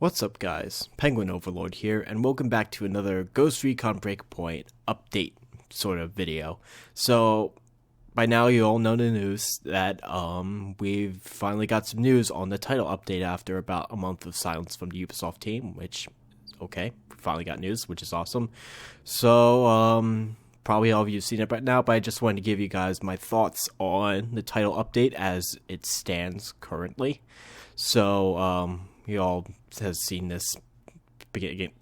What's up, guys? Penguin Overlord here, and welcome back to another Ghost Recon Breakpoint update sort of video. So, by now you all know the news that we've finally got some news on the title update after about a month of silence from the Ubisoft team, which, okay, we finally got news, which is awesome. So, probably all of you have seen it by now, but I just wanted to give you guys my thoughts on the title update as it stands currently. So, you all have seen this beginning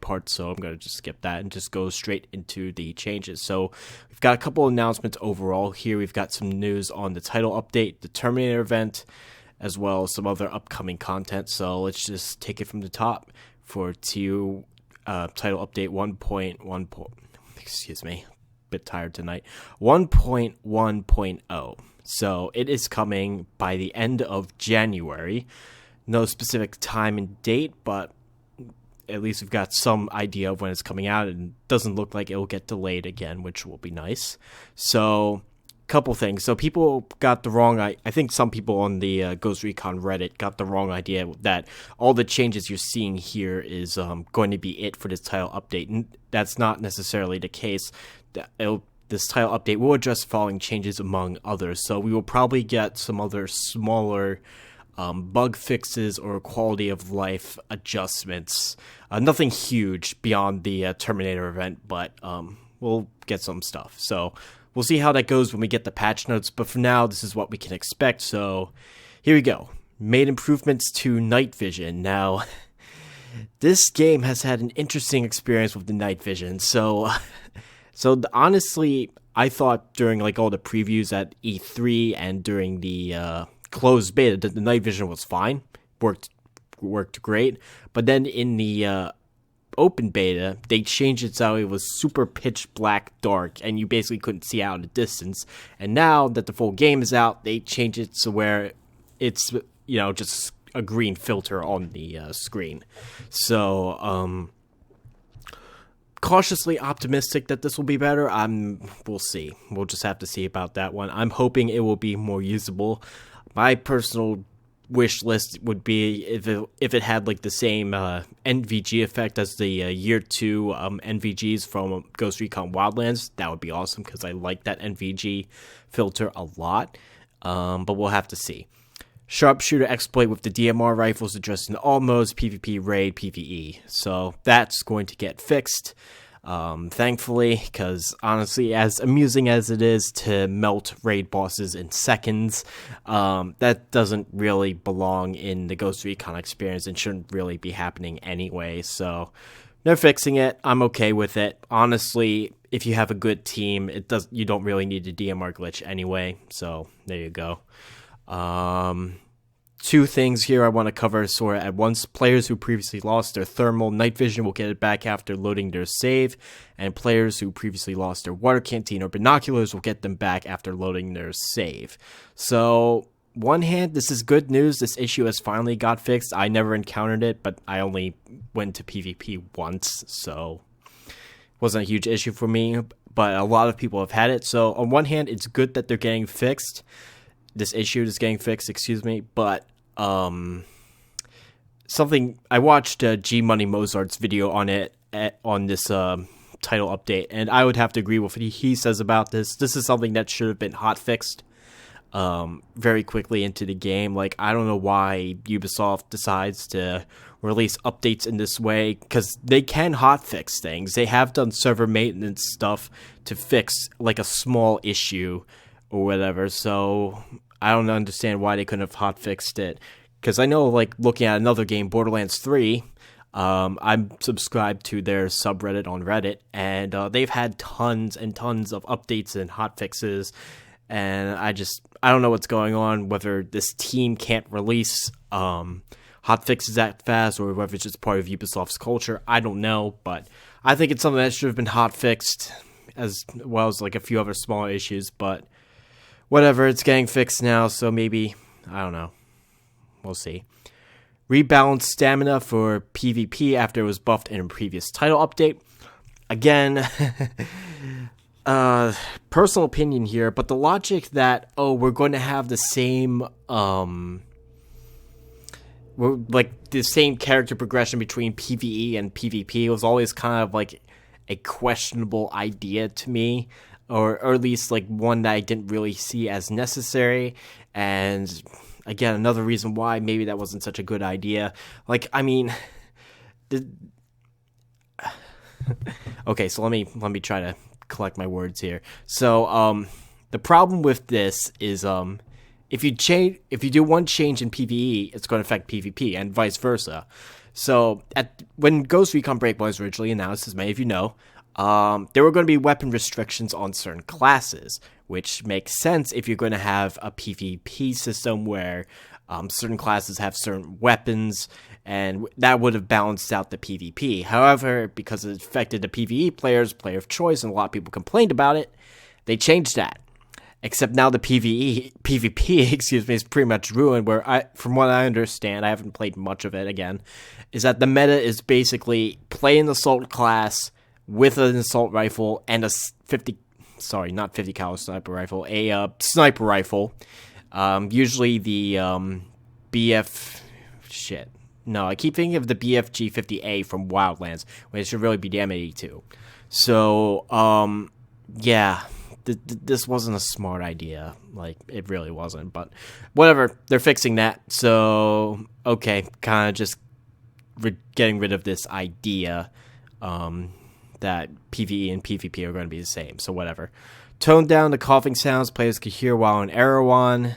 part, so I'm going to just skip that and just go straight into the changes. So we've got a couple announcements overall here. We've got some news on the title update, the Terminator event, as well as some other upcoming content. So let's just take it from the top for title update 1.1. Excuse me, a bit tired tonight. 1.1.0. So it is coming by the end of January. No specific time and date, but at least we've got some idea of when it's coming out, and it doesn't look like it'll get delayed again, which will be nice. So, couple things. So people got the wrong, I think some people on the Ghost Recon Reddit got the wrong idea that all the changes you're seeing here is going to be it for this title update, and that's not necessarily the case. This title update will address the following changes among others. So we will probably get some other smaller bug fixes or quality of life adjustments. Nothing huge beyond the Terminator event, but we'll get some stuff. So we'll see how that goes when we get the patch notes, but for now, this is what we can expect. So here we go. Made improvements to night vision. Now, this game has had an interesting experience with the night vision. So honestly, I thought during all the previews at E3 and during the closed beta, the night vision was fine, worked great, but then in the open beta, they changed it so it was super pitch black dark, and you basically couldn't see out in the distance. And now that the full game is out, they changed it to where it's just a green filter on the screen. So cautiously optimistic that this will be better. We'll see. We'll just have to see about that one. I'm hoping it will be more usable. My personal wish list would be if it had the same NVG effect as the year 2 NVGs from Ghost Recon Wildlands. That would be awesome because I like that NVG filter a lot. But we'll have to see. Sharpshooter exploit with the DMR rifles addressed in all modes, PvP, raid, PvE. So that's going to get fixed. Thankfully, because honestly, as amusing as it is to melt raid bosses in seconds, that doesn't really belong in the Ghost Recon experience and shouldn't really be happening anyway. So they're fixing it. I'm okay with it. Honestly, if you have a good team, you don't really need a DMR glitch anyway. So there you go. Two things here I want to cover sort of at once. Players who previously lost their thermal night vision will get it back after loading their save, and players who previously lost their water canteen or binoculars will get them back after loading their save. So, one hand, this is good news. This issue has finally got fixed. I never encountered it, but I only went to PvP once, so it wasn't a huge issue for me, but a lot of people have had it. So, on one hand, it's good that they're getting fixed. This issue is getting fixed, but something I watched G Money Mozart's video on it on this title update, and I would have to agree with what he says about this. This is something that should have been hot fixed very quickly into the game. I don't know why Ubisoft decides to release updates in this way, because they can hot fix things. They have done server maintenance stuff to fix a small issue or whatever, so I don't understand why they couldn't have hotfixed it. Because I know, looking at another game, Borderlands 3, I'm subscribed to their subreddit on Reddit, and they've had tons and tons of updates and hotfixes, and I don't know what's going on, whether this team can't release hotfixes that fast, or whether it's just part of Ubisoft's culture. I don't know, but I think it's something that should have been hotfixed, as well as a few other smaller issues, but whatever, it's getting fixed now, so maybe, I don't know. We'll see. Rebalanced stamina for PvP after it was buffed in a previous title update. Again, personal opinion here, but the logic that, we're going to have the same like the same character progression between PvE and PvP was always kind of like a questionable idea to me, or at least like one that I didn't really see as necessary. And again, another reason why maybe that wasn't such a good idea. Like, I mean, okay, so let me try to collect my words here. So, the problem with this is, if you do one change in PvE, it's going to affect PvP and vice versa. So, when Ghost Recon Breakpoint was originally announced, as many of you know, there were going to be weapon restrictions on certain classes, which makes sense if you're going to have a PvP system where certain classes have certain weapons, and that would have balanced out the PvP. However, because it affected the PvE players, player of choice, and a lot of people complained about it, they changed that. Except now the PvP, excuse me, is pretty much ruined, where from what I understand, I haven't played much of it again, is that the meta is basically play an assault class with an assault rifle and a 50 cal sniper rifle, a sniper rifle, usually the BF, shit, no, I keep thinking of the BFG-50A from Wildlands, when it should really be the M82. So, yeah, this wasn't a smart idea. Like, it really wasn't. But whatever, they're fixing that. So, okay, kind of just getting rid of this idea that PvE and PvP are going to be the same. So whatever. Tone down the coughing sounds players could hear while in Erewhon.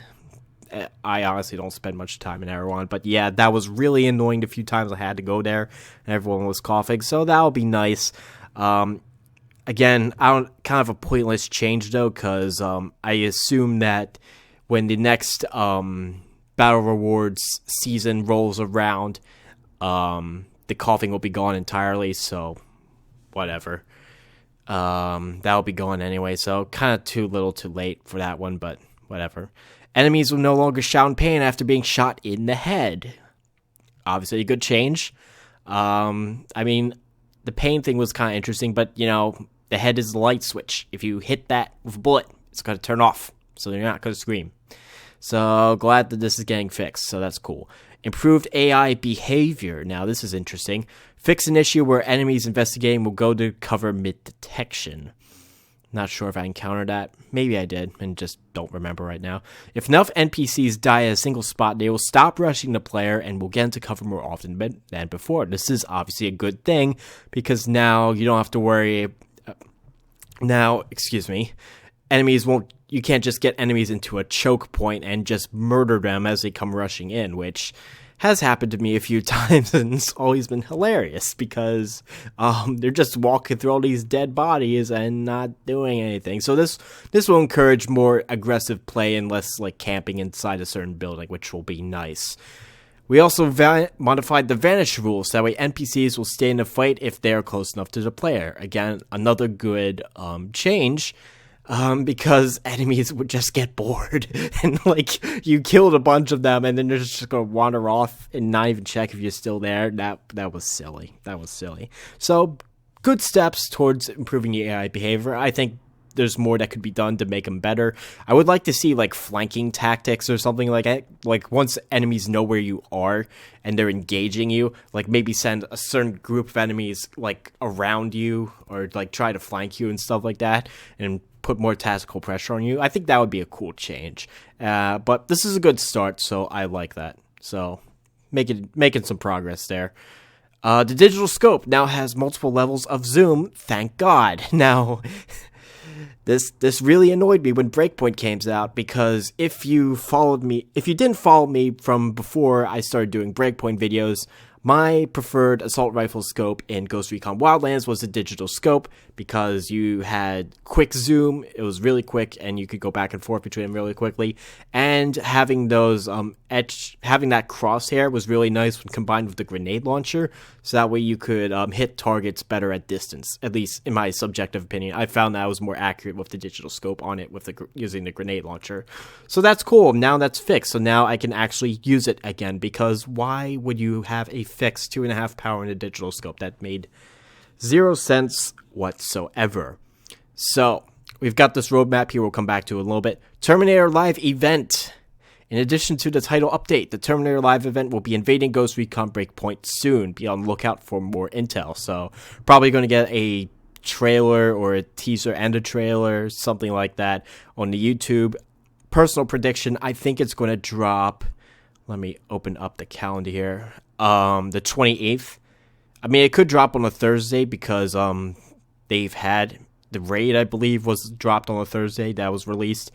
I honestly don't spend much time in Erewhon, but yeah, that was really annoying the few times I had to go there and everyone was coughing. So that'll be nice. Again, kind of a pointless change though, because I assume that when the next Battle Rewards season rolls around, the coughing will be gone entirely, so whatever. That'll be gone anyway, so kind of too little too late for that one, but whatever. Enemies will no longer shout in pain after being shot in the head. Obviously a good change. I mean, the pain thing was kind of interesting, but, you know, the head is the light switch. If you hit that with a bullet, it's going to turn off, so you're not going to scream. So, glad that this is getting fixed, so that's cool. Improved AI behavior. Now, this is interesting. Fix an issue where enemies investigating will go to cover mid-detection. Not sure if I encountered that. Maybe I did, and just don't remember right now. If enough NPCs die at a single spot, they will stop rushing the player and will get into cover more often than before. This is obviously a good thing, because now you don't have to worry... enemies won't... You can't just get enemies into a choke point and just murder them as they come rushing in, which has happened to me a few times, and it's always been hilarious, because they're just walking through all these dead bodies and not doing anything. So this will encourage more aggressive play and less like camping inside a certain building, which will be nice. We also modified the vanish rules, so that way NPCs will stay in the fight if they are close enough to the player. Again, another good change. Because enemies would just get bored, and like you killed a bunch of them, and then they're just gonna wander off and not even check if you're still there. That was silly. That was silly. So, good steps towards improving the AI behavior. I think there's more that could be done to make them better. I would like to see like flanking tactics or something like that. Like once enemies know where you are and they're engaging you, like maybe send a certain group of enemies like around you, or like try to flank you and stuff like that, and put more tactical pressure on you. I think that would be a cool change. But this is a good start, so I like that. So making some progress there. The digital scope now has multiple levels of zoom, thank God. Now, this really annoyed me when Breakpoint came out, because if you didn't follow me from before I started doing Breakpoint videos, my preferred assault rifle scope in Ghost Recon Wildlands was a digital scope, because you had quick zoom, it was really quick, and you could go back and forth between them really quickly, and having those having that crosshair was really nice when combined with the grenade launcher, so that way you could hit targets better at distance. At least in my subjective opinion, I found that I was more accurate with the digital scope on it with using the grenade launcher. So that's cool. Now that's fixed, so now I can actually use it again, because why would you have a fixed 2.5 power in a digital scope? That made 0 sense whatsoever. So we've got this roadmap here we'll come back to in a little bit. Terminator Live event. In addition to the title update, the Terminator Live event will be invading Ghost Recon Breakpoint soon. Be on the lookout for more intel. So probably going to get a trailer or a teaser and a trailer, something like that, on the YouTube. Personal prediction, I think it's going to drop. Let me open up the calendar here. The 28th. I mean, it could drop on a Thursday because they've had the raid, I believe, was dropped on a Thursday that was released.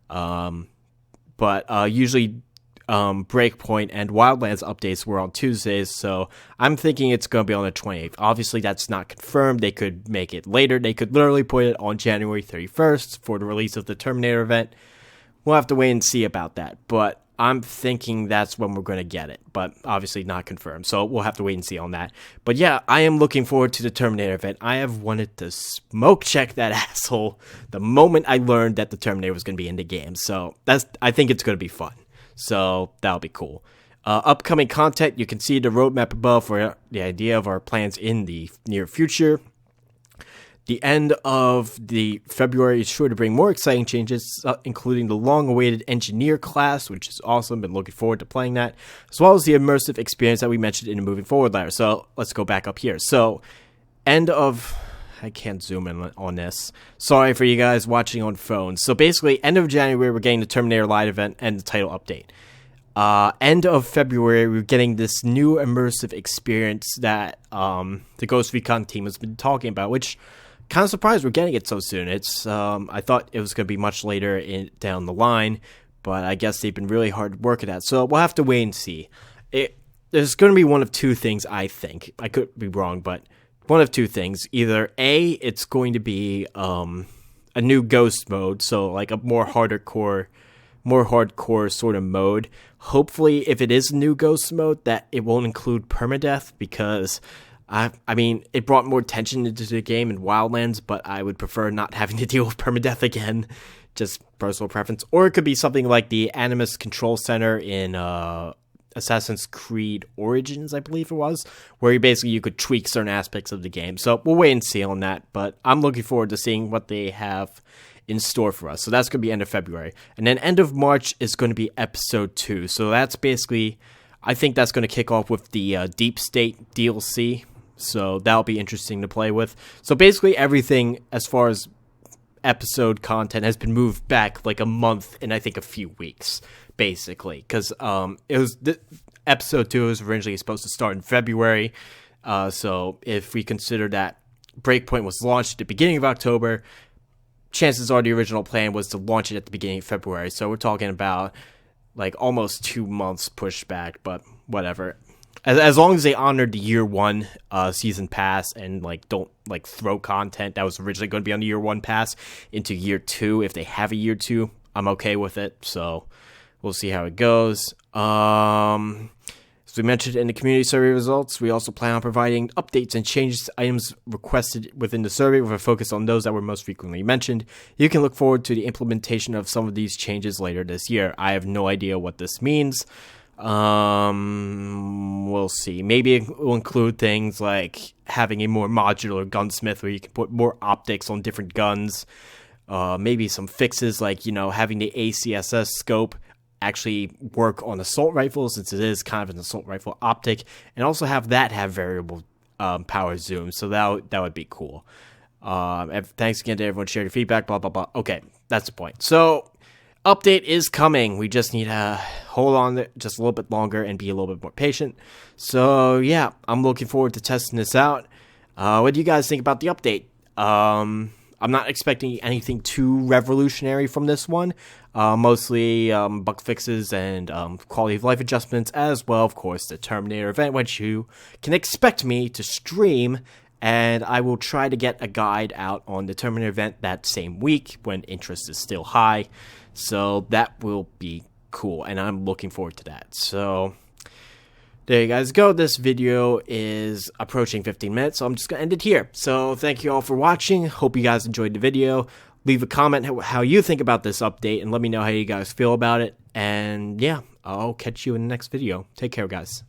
But usually Breakpoint and Wildlands updates were on Tuesdays, so I'm thinking it's going to be on the 28th. Obviously, that's not confirmed. They could make it later. They could literally put it on January 31st for the release of the Terminator event. We'll have to wait and see about that, but I'm thinking that's when we're going to get it, but obviously not confirmed, so we'll have to wait and see on that. But yeah, I am looking forward to the Terminator event. I have wanted to smoke check that asshole the moment I learned that the Terminator was going to be in the game, so I think it's going to be fun. So that'll be cool. Upcoming content, you can see the roadmap above for the idea of our plans in the near future. The end of the February is sure to bring more exciting changes, including the long-awaited engineer class, which is awesome. Been looking forward to playing that, as well as the immersive experience that we mentioned in the moving forward ladder. So let's go back up here. So end of, I can't zoom in on this. Sorry for you guys watching on phones. So basically, end of January, we're getting the Terminator Live event and the title update. End of February, we're getting this new immersive experience that the Ghost Recon team has been talking about, which kind of surprised we're getting it so soon. It's I thought it was going to be much later down the line, but I guess they've been really hard at work at that. So we'll have to wait and see. There's going to be one of two things, I think. I could be wrong, but one of two things. Either A, it's going to be a new ghost mode, so like a more hardcore sort of mode. Hopefully, if it is a new ghost mode, that it won't include permadeath, because I mean, it brought more tension into the game in Wildlands, but I would prefer not having to deal with permadeath again. Just personal preference. Or it could be something like the Animus Control Center in Assassin's Creed Origins, I believe it was, where you could tweak certain aspects of the game. So we'll wait and see on that, but I'm looking forward to seeing what they have in store for us. So that's going to be end of February. And then end of March is going to be episode 2. So that's basically, I think that's going to kick off with the Deep State DLC. So that'll be interesting to play with. So basically everything as far as episode content has been moved back like a month and I think a few weeks, basically. Because it was episode 2 was originally supposed to start in February. So if we consider that Breakpoint was launched at the beginning of October, chances are the original plan was to launch it at the beginning of February. So we're talking about like almost 2 months pushed back, but whatever. As long as they honored the year 1 season pass and like don't like throw content that was originally going to be on the year 1 pass into year 2, if they have a year 2, I'm okay with it. So we'll see how it goes. As we mentioned in the community survey results, we also plan on providing updates and changes to items requested within the survey with a focus on those that were most frequently mentioned. You can look forward to the implementation of some of these changes later this year. I have no idea what this means. We'll see. Maybe it will include things like having a more modular gunsmith where you can put more optics on different guns. Maybe some fixes like, having the ACSS scope actually work on assault rifles, since it is kind of an assault rifle optic, and also have variable power zoom. So that would be cool. Thanks again to everyone sharing your feedback, blah, blah, blah. Okay, that's the point. So update is coming. We just need to hold on just a little bit longer and be a little bit more patient. So yeah, I'm looking forward to testing this out. What do you guys think about the update? I'm not expecting anything too revolutionary from this one. Mostly bug fixes and quality of life adjustments, as well, of course, the Terminator event, which you can expect me to stream. And I will try to get a guide out on the Terminator event that same week when interest is still high. So that will be cool, and I'm looking forward to that. So there you guys go. This video is approaching 15 minutes, so I'm just going to end it here. So thank you all for watching. Hope you guys enjoyed the video. Leave a comment how you think about this update, and let me know how you guys feel about it. And yeah, I'll catch you in the next video. Take care, guys.